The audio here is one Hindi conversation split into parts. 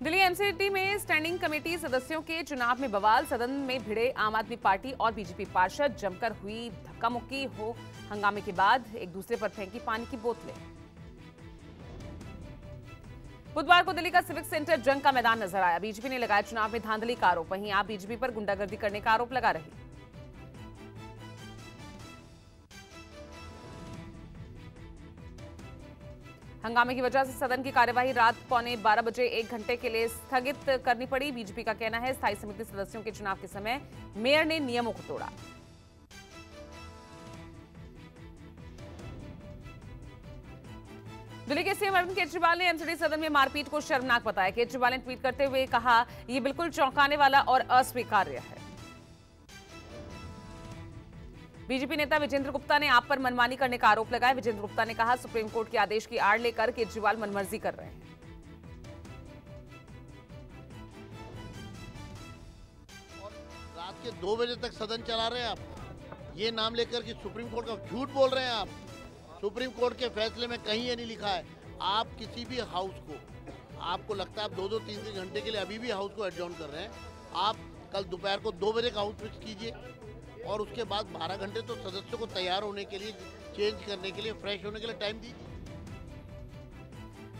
दिल्ली एमसीडी में स्टैंडिंग कमेटी सदस्यों के चुनाव में बवाल। सदन में भिड़े आम आदमी पार्टी और बीजेपी पार्षद। जमकर हुई धक्का मुक्की। हंगामे के बाद एक दूसरे पर फेंकी पानी की बोतलें। बुधवार को दिल्ली का सिविक सेंटर जंग का मैदान नजर आया। बीजेपी ने लगाया चुनाव में धांधली का आरोप। वहीं आप बीजेपी पर गुंडागर्दी करने का आरोप लगा रही। हंगामे की वजह से सदन की कार्यवाही रात 11:15 बजे 1 घंटे के लिए स्थगित करनी पड़ी। बीजेपी का कहना है स्थायी समिति सदस्यों के चुनाव के समय मेयर ने नियमों को तोड़ा। दिल्ली के सीएम अरविंद केजरीवाल ने एमसीडी सदन में मारपीट को शर्मनाक बताया। केजरीवाल ने ट्वीट करते हुए कहा, यह बिल्कुल चौंकाने वाला और अस्वीकार्य है। बीजेपी नेता विजेंद्र गुप्ता ने आप पर मनमानी करने का आरोप लगाया। विजेंद्र गुप्ता ने कहा, सुप्रीम कोर्ट के आदेश की आड़ लेकर केजरीवाल मनमर्जी कर रहे हैं। और रात के 2 बजे तक सदन चला रहे हैं आप। ये नाम लेकर कि सुप्रीम कोर्ट का झूठ बोल रहे हैं आप। सुप्रीम कोर्ट के फैसले में कहीं ये नहीं लिखा है आप किसी भी हाउस को, आपको लगता है आप 2-2, 3-3 घंटे के लिए अभी भी हाउस को एडजॉर्न कर रहे हैं। आप कल दोपहर को 2 बजे का हाउस फिक्स कीजिए और उसके बाद 12 घंटे तो सदस्यों को तैयार होने के लिए, चेंज करने के लिए, फ्रेश होने के लिए टाइम दीजिए।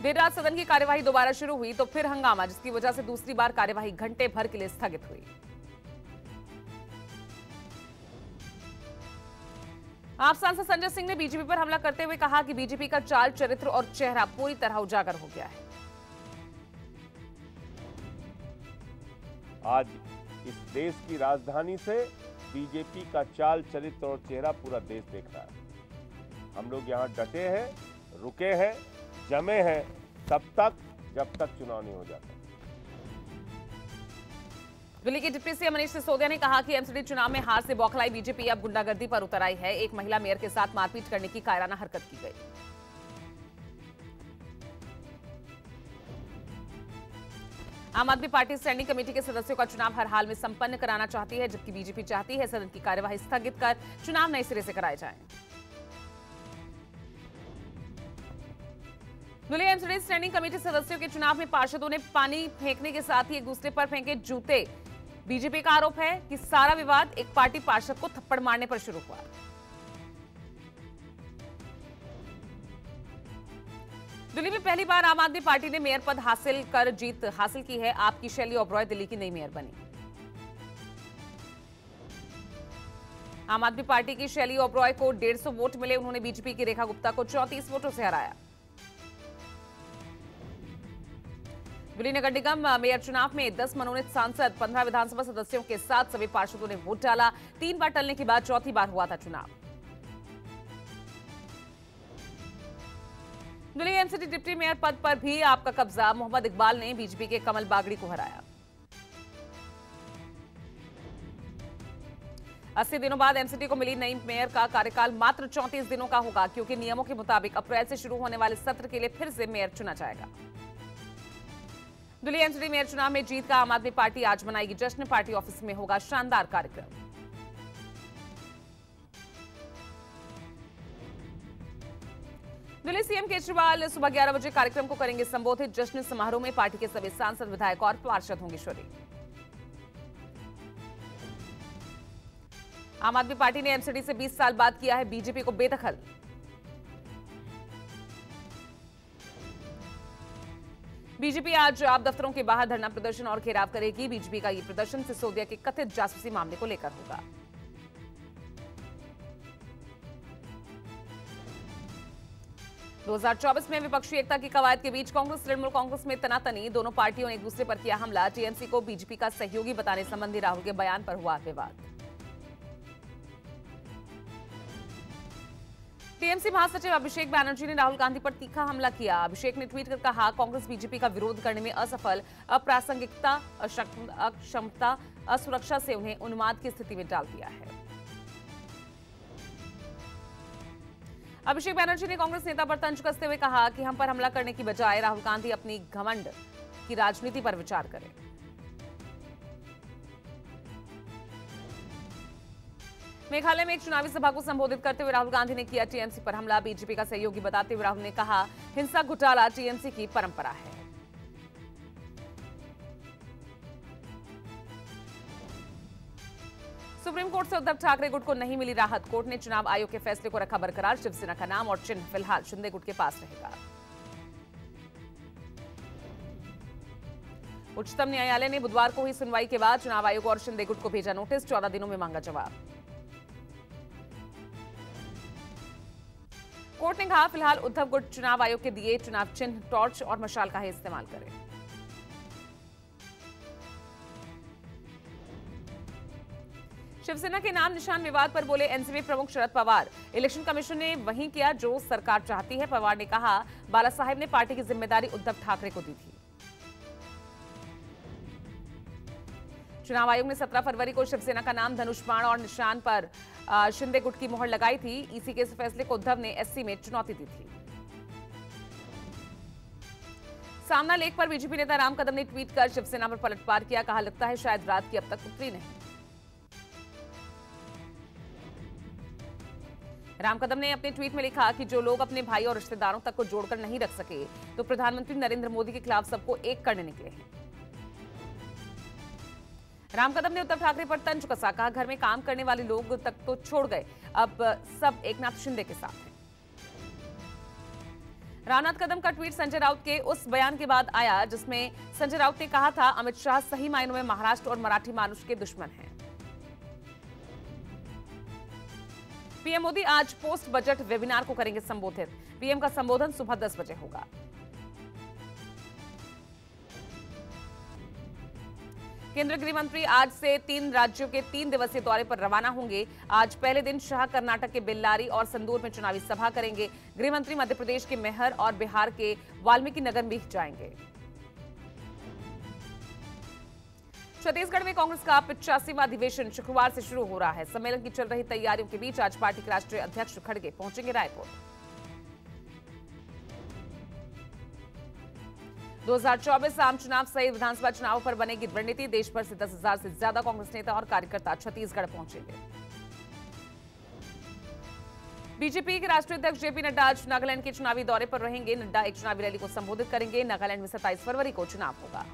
देर रात सदन की कार्यवाही दोबारा शुरू हुई तो फिर हंगामा, जिसकी वजह से दूसरी बार कार्यवाही घंटे भर के लिए स्थगित हुई। आप सांसद संजय सिंह ने बीजेपी पर हमला करते हुए कहा कि बीजेपी का चाल, चरित्र और चेहरा पूरी तरह उजागर हो गया है। आज इस देश की राजधानी से बीजेपी का चाल, चरित्र और चेहरा पूरा देश देख रहा है। हम लोग यहाँ डटे हैं, रुके हैं, जमे हैं तब तक जब तक चुनाव नहीं हो जाता। दिल्ली के डिप्टी सीएम मनीष सिसोदिया ने कहा कि एमसीडी चुनाव में हार से बौखलाई बीजेपी अब गुंडागर्दी पर उतर आई है। एक महिला मेयर के साथ मारपीट करने की कायराना हरकत की गई। आम आदमी पार्टी स्टैंडिंग कमेटी के सदस्यों का चुनाव हर हाल में संपन्न कराना चाहती है, जबकि बीजेपी चाहती है सदन की कार्यवाही स्थगित कर चुनाव नए सिरे से कराए जाएं। दिल्ली एमसीडी स्टैंडिंग कमेटी सदस्यों के चुनाव में पार्षदों ने पानी फेंकने के साथ ही एक दूसरे पर फेंके जूते। बीजेपी का आरोप है कि सारा विवाद एक पार्टी पार्षद को थप्पड़ मारने पर शुरू हुआ। दिल्ली में पहली बार आम आदमी पार्टी ने मेयर पद हासिल कर जीत हासिल की है। आपकी शैली ओबरॉय दिल्ली की नई मेयर बनी। आम आदमी पार्टी की शैली ओबरॉय को 150 वोट मिले। उन्होंने बीजेपी की रेखा गुप्ता को 34 वोटों से हराया। दिल्ली नगर निगम मेयर चुनाव में 10 मनोनीत सांसद, 15 विधानसभा सदस्यों के साथ सभी पार्षदों ने वोट डाला। 3 बार टलने के बाद चौथी बार हुआ था चुनाव। दिल्ली एमसीडी डिप्टी मेयर पद पर भी आपका कब्जा। मोहम्मद इकबाल ने बीजेपी के कमल बागड़ी को हराया। 80 दिनों बाद एमसीडी को मिली नई मेयर का कार्यकाल मात्र 34 दिनों का होगा, क्योंकि नियमों के मुताबिक अप्रैल से शुरू होने वाले सत्र के लिए फिर से मेयर चुना जाएगा। दिल्ली एमसीडी मेयर चुनाव में जीत का आम आदमी पार्टी आज मनाएगी जश्न। पार्टी ऑफिस में होगा शानदार कार्यक्रम। दिल्ली सीएम केजरीवाल सुबह 11 बजे कार्यक्रम को करेंगे संबोधित। जश्न समारोह में पार्टी के सभी सांसद, विधायक और पार्षद होंगे शरीक। आम आदमी पार्टी ने एमसीडी से 20 साल बाद किया है बीजेपी को बेदखल। बीजेपी आज आप दफ्तरों के बाहर धरना प्रदर्शन और घेराव करेगी। बीजेपी का यह प्रदर्शन सिसोदिया के कथित जासूसी मामले को लेकर होगा। – 2024 में विपक्षी एकता की कवायद के बीच कांग्रेस तृणमूल कांग्रेस में तनातनी। दोनों पार्टियों ने एक दूसरे पर किया हमला। टीएमसी को बीजेपी का सहयोगी बताने संबंधी राहुल के बयान पर हुआ विवाद। टीएमसी महासचिव अभिषेक बैनर्जी ने राहुल गांधी पर तीखा हमला किया। अभिषेक ने ट्वीट कर कहा, कांग्रेस बीजेपी का विरोध करने में असफल, अप्रासंगिकता, अक्षमता, असुरक्षा से उन्हें उन्माद की स्थिति में डाल दिया है। अभिषेक बैनर्जी ने कांग्रेस नेता पर तंज कसते हुए कहा कि हम पर हमला करने की बजाय राहुल गांधी अपनी घमंड की राजनीति पर विचार करें। मेघालय में एक चुनावी सभा को संबोधित करते हुए राहुल गांधी ने किया टीएमसी पर हमला। बीजेपी का सहयोगी बताते हुए राहुल ने कहा, हिंसा घोटाला टीएमसी की परंपरा है। सुप्रीम कोर्ट से उद्धव ठाकरे गुट को नहीं मिली राहत। कोर्ट ने चुनाव आयोग के फैसले को रखा बरकरार। शिवसेना का नाम और चिन्ह फिलहाल शिंदे गुट के पास रहेगा। उच्चतम न्यायालय ने बुधवार को हुई सुनवाई के बाद चुनाव आयोग और शिंदे गुट को भेजा नोटिस। 14 दिनों में मांगा जवाब। कोर्ट ने कहा फिलहाल उद्धव गुट चुनाव आयोग के दिए चुनाव चिन्ह टॉर्च और मशाल का ही इस्तेमाल करें। शिवसेना के नाम निशान विवाद पर बोले एनसीपी प्रमुख शरद पवार। इलेक्शन कमीशन ने वही किया जो सरकार चाहती है। पवार ने कहा बाला साहेब ने पार्टी की जिम्मेदारी उद्धव ठाकरे को दी थी। चुनाव आयोग ने 17 फरवरी को शिवसेना का नाम धनुष बाण और निशान पर शिंदे गुट की मोहर लगाई थी। ईसी के इस फैसले को उद्धव ने एससी में चुनौती दी थी। सामना लेख पर बीजेपी नेता राम कदम ने ट्वीट कर शिवसेना पर पलटवार किया। कहा लगता है शायद रात की अब तक उतरी नहीं। राम कदम ने अपने ट्वीट में लिखा कि जो लोग अपने भाई और रिश्तेदारों तक को जोड़कर नहीं रख सके तो प्रधानमंत्री नरेंद्र मोदी के खिलाफ सबको एक करने निकले हैं। राम कदम ने उद्धव ठाकरे पर तंज कसा। कहा घर में काम करने वाले लोग तक तो छोड़ गए, अब सब एकनाथ शिंदे के साथ हैं। रामनाथ कदम का ट्वीट संजय राउत के उस बयान के बाद आया जिसमें संजय राउत ने कहा था अमित शाह सही मायनों में महाराष्ट्र और मराठी मानुष के दुश्मन हैं। पीएम मोदी आज पोस्ट बजट वेबिनार को करेंगे संबोधित। पीएम का संबोधन सुबह 10 बजे होगा। केंद्रीय गृह मंत्री आज से 3 राज्यों के 3 दिवसीय दौरे पर रवाना होंगे। आज पहले दिन शाह कर्नाटक के बेल्लारी और संदूर में चुनावी सभा करेंगे। गृह मंत्री मध्य प्रदेश के मैहर और बिहार के वाल्मीकि नगर भी जाएंगे। छत्तीसगढ़ में कांग्रेस का 85वां अधिवेशन शुक्रवार से शुरू हो रहा है। सम्मेलन की चल रही तैयारियों के बीच आज पार्टी के राष्ट्रीय अध्यक्ष खड़गे पहुंचेंगे रायपुर। 2024 आम चुनाव सहित विधानसभा चुनाव पर बनेगी रणनीति। देश भर से 10,000 से ज्यादा कांग्रेस नेता और कार्यकर्ता छत्तीसगढ़ पहुंचेंगे। बीजेपी के राष्ट्रीय अध्यक्ष जेपी नड्डा आज नागालैंड के चुनावी दौरे पर रहेंगे। नड्डा एक चुनावी रैली को संबोधित करेंगे। नागालैंड में 27 फरवरी को चुनाव होगा।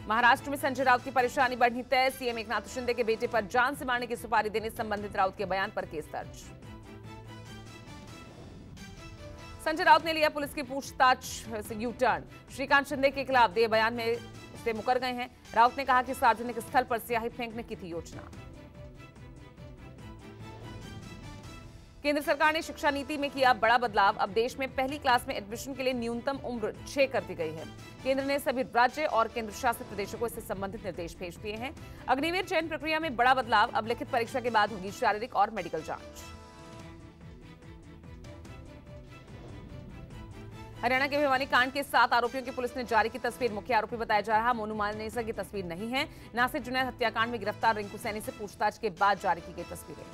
महाराष्ट्र में संजय राउत की परेशानी बढ़नी तय। सीएम एकनाथ शिंदे के बेटे पर जान से मारने की सुपारी देने संबंधित राउत के बयान पर केस दर्ज। संजय राउत ने लिया पुलिस की पूछताछ से यू टर्न। श्रीकांत शिंदे के खिलाफ दिए बयान में उससे मुकर गए हैं। राउत ने कहा कि सार्वजनिक स्थल पर स्याही फेंकने की थी योजना। केंद्र सरकार ने शिक्षा नीति में किया बड़ा बदलाव। अब देश में पहली क्लास में एडमिशन के लिए न्यूनतम उम्र 6 कर दी गई है। केंद्र ने सभी राज्य और केंद्र शासित प्रदेशों को इससे संबंधित निर्देश भेज दिए हैं। अग्निवीर चयन प्रक्रिया में बड़ा बदलाव। अब लिखित परीक्षा के बाद होगी शारीरिक और मेडिकल जांच। हरियाणा के भिवानी कांड के 7 आरोपियों की पुलिस ने जारी की तस्वीर। मुख्य आरोपी बताया जा रहा मोनू मानेसर की तस्वीर नहीं है। नासिर जुनैद हत्याकांड में गिरफ्तार रिंकू सैनी से पूछताछ के बाद जारी की गई तस्वीरें।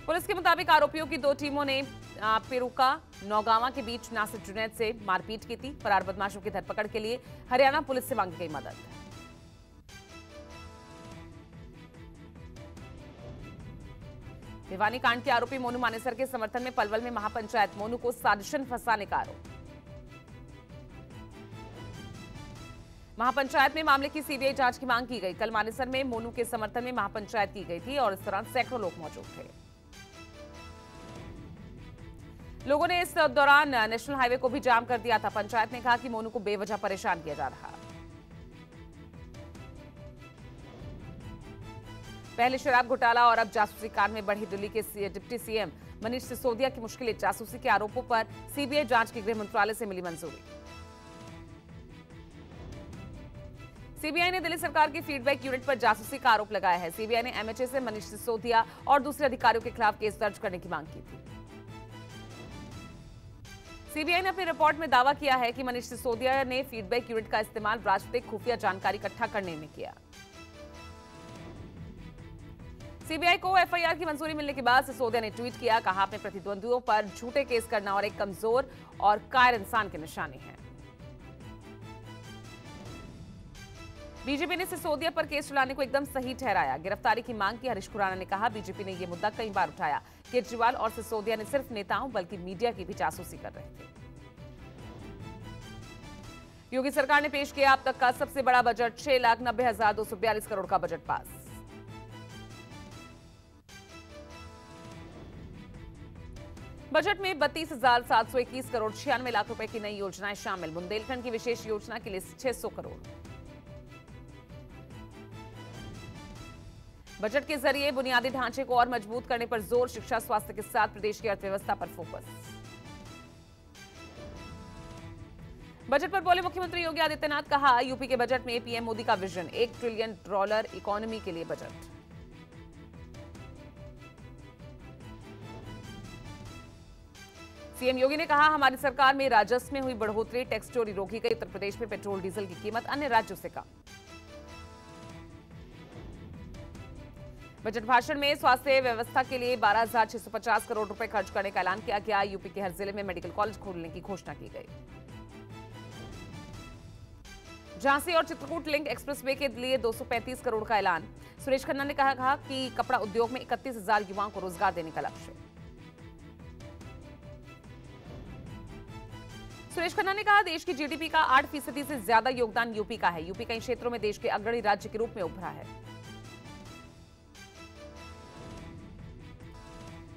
पुलिस के मुताबिक आरोपियों की 2 टीमों ने पेरुका नौगांवा के बीच नासिर जुनैद से मारपीट की थी। फरार बदमाशों की धरपकड़ के लिए हरियाणा पुलिस से मांगी गई मदद। भिवानी कांड के आरोपी मोनू मानेसर के समर्थन में पलवल में महापंचायत। मोनू को साजिशन फंसाने का आरोप। महापंचायत में मामले की सीबीआई जांच की मांग की गई। कल मानेसर में मोनू के समर्थन में महापंचायत की गई थी और इस दौरान सैकड़ों लोग मौजूद थे। लोगों ने इस दौरान नेशनल हाईवे को भी जाम कर दिया था। पंचायत ने कहा कि मोनू को बेवजह परेशान किया जा रहा। पहले शराब घोटाला और अब जासूसी कांड में बढ़ी दिल्ली के डिप्टी सीएम मनीष सिसोदिया की मुश्किलें। जासूसी के आरोपों पर सीबीआई जांच की गृह मंत्रालय से मिली मंजूरी। सीबीआई ने दिल्ली सरकार की फीडबैक यूनिट पर जासूसी का आरोप लगाया है। सीबीआई ने एमएचए से मनीष सिसोदिया और दूसरे अधिकारियों के खिलाफ केस दर्ज करने की मांग की थी। सीबीआई ने अपनी रिपोर्ट में दावा किया है कि मनीष सिसोदिया ने फीडबैक यूनिट का इस्तेमाल राजनीतिक खुफिया जानकारी इकट्ठा करने में किया। सीबीआई को एफआईआर की मंजूरी मिलने के बाद सिसोदिया ने ट्वीट किया, कहा अपने प्रतिद्वंदियों पर झूठे केस करना और एक कमजोर और कायर इंसान के निशाने हैं। बीजेपी ने सिसोदिया पर केस चलाने को एकदम सही ठहराया। गिरफ्तारी की मांग की हरीश खुराना ने कहा, बीजेपी ने यह मुद्दा कई बार उठाया। केजरीवाल और सिसोदिया ने सिर्फ नेताओं बल्कि मीडिया की भी जासूसी कर रहे थे। योगी सरकार ने पेश किया अब तक का सबसे बड़ा बजट, 6,90,242 करोड़ का बजट पास। बजट में 32,721 करोड़ 96 लाख रुपए की नई योजनाएं शामिल। बुंदेलखंड की विशेष योजना के लिए 600 करोड़। बजट के जरिए बुनियादी ढांचे को और मजबूत करने पर जोर, शिक्षा स्वास्थ्य के साथ प्रदेश की अर्थव्यवस्था पर फोकस। बजट पर बोले मुख्यमंत्री योगी आदित्यनाथ, कहा यूपी के बजट में पीएम मोदी का विजन, $1 ट्रिलियन इकोनॉमी के लिए बजट। सीएम योगी ने कहा हमारी सरकार में राजस्व में हुई बढ़ोतरी, टैक्स चोरी रोकी गई। उत्तर प्रदेश में पेट्रोल डीजल की कीमत अन्य राज्यों से कम। बजट भाषण में स्वास्थ्य व्यवस्था के लिए 12,650 करोड़ रुपए खर्च करने का ऐलान किया गया। यूपी के हर जिले में मेडिकल कॉलेज खोलने की घोषणा की गई। झांसी और चित्रकूट लिंक एक्सप्रेसवे के लिए 235 करोड़ का ऐलान। सुरेश खन्ना ने कहा कि कपड़ा उद्योग में 31,000 युवाओं को रोजगार देने का लक्ष्य। सुरेश खन्ना ने कहा देश की जीडीपी का 8% से ज्यादा योगदान यूपी का है। यूपी कई क्षेत्रों में देश के अग्रणी राज्य के रूप में उभरा है।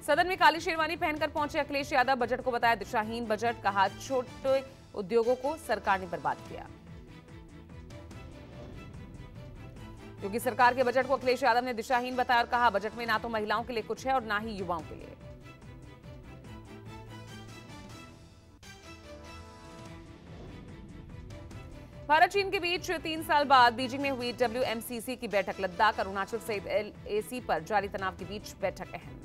सदन में काली शेरवानी पहनकर पहुंचे अखिलेश यादव, बजट को बताया दिशाहीन बजट। कहा छोटे उद्योगों को सरकार ने बर्बाद किया। योगी सरकार के बजट को अखिलेश यादव ने दिशाहीन बताया और कहा बजट में ना तो महिलाओं के लिए कुछ है और ना ही युवाओं के लिए। भारत चीन के बीच 3 साल बाद बीजिंग में हुई WMCC की बैठक। लद्दाख, अरुणाचल सहित LAC पर जारी तनाव के बीच बैठक अहम।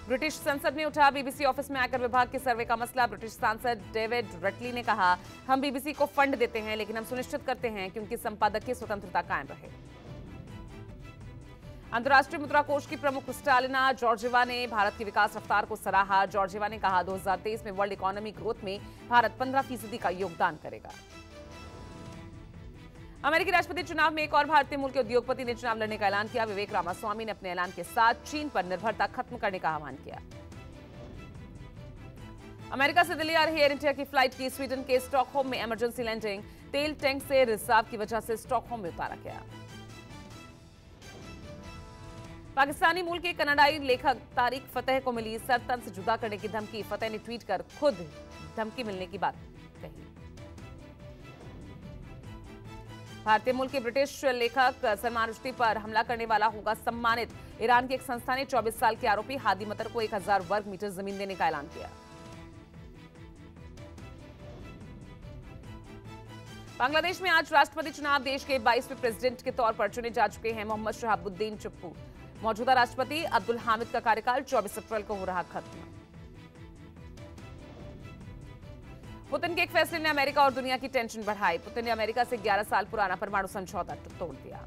ब्रिटिश संसद में उठा बीबीसी ऑफिस में आकर विभाग के सर्वे का मसला। ब्रिटिश सांसद डेविड रटली ने कहा हम बीबीसी को फंड देते हैं लेकिन हम सुनिश्चित करते हैं कि उनकी संपादकीय स्वतंत्रता कायम रहे। अंतर्राष्ट्रीय मुद्रा कोष की प्रमुख क्रिस्टालिना जॉर्जिवा ने भारत की विकास रफ्तार को सराहा। जॉर्जिवा ने कहा 2023 में वर्ल्ड इकोनॉमी ग्रोथ में भारत 15% का योगदान करेगा। अमेरिकी राष्ट्रपति चुनाव में एक और भारतीय मूल के उद्योगपति ने चुनाव लड़ने का ऐलान किया। विवेक रामास्वामी ने अपने ऐलान के साथ चीन पर निर्भरता खत्म करने का आह्वान किया। अमेरिका से दिल्ली आ रही एयर इंडिया की फ्लाइट की स्वीडन के स्टॉकहोम में इमरजेंसी लैंडिंग। तेल टैंक से रिसाव की वजह से स्टॉकहोम में उतारा गया। पाकिस्तानी मूल के कनाडाई लेखक तारिक फतेह को मिली सर तन से जुदा करने की धमकी। फतेह ने ट्वीट कर खुद धमकी मिलने की बात कही। भारतीय मूल के ब्रिटिश लेखक सलमान रुश्दी पर हमला करने वाला होगा सम्मानित। ईरान की एक संस्था ने 24 साल के आरोपी हादी मतर को 1000 वर्ग मीटर जमीन देने का ऐलान किया। बांग्लादेश में आज राष्ट्रपति चुनाव। देश के 22वें प्रेसिडेंट के तौर पर चुने जा चुके हैं मोहम्मद शहाबुद्दीन चुप्पू। मौजूदा राष्ट्रपति अब्दुल हामिद का कार्यकाल 24 अप्रैल को हो रहा खत्म। पुतिन के एक फैसले ने अमेरिका और दुनिया की टेंशन बढ़ाई। पुतिन ने अमेरिका से 11 साल पुराना परमाणु समझौता तोड़ दिया।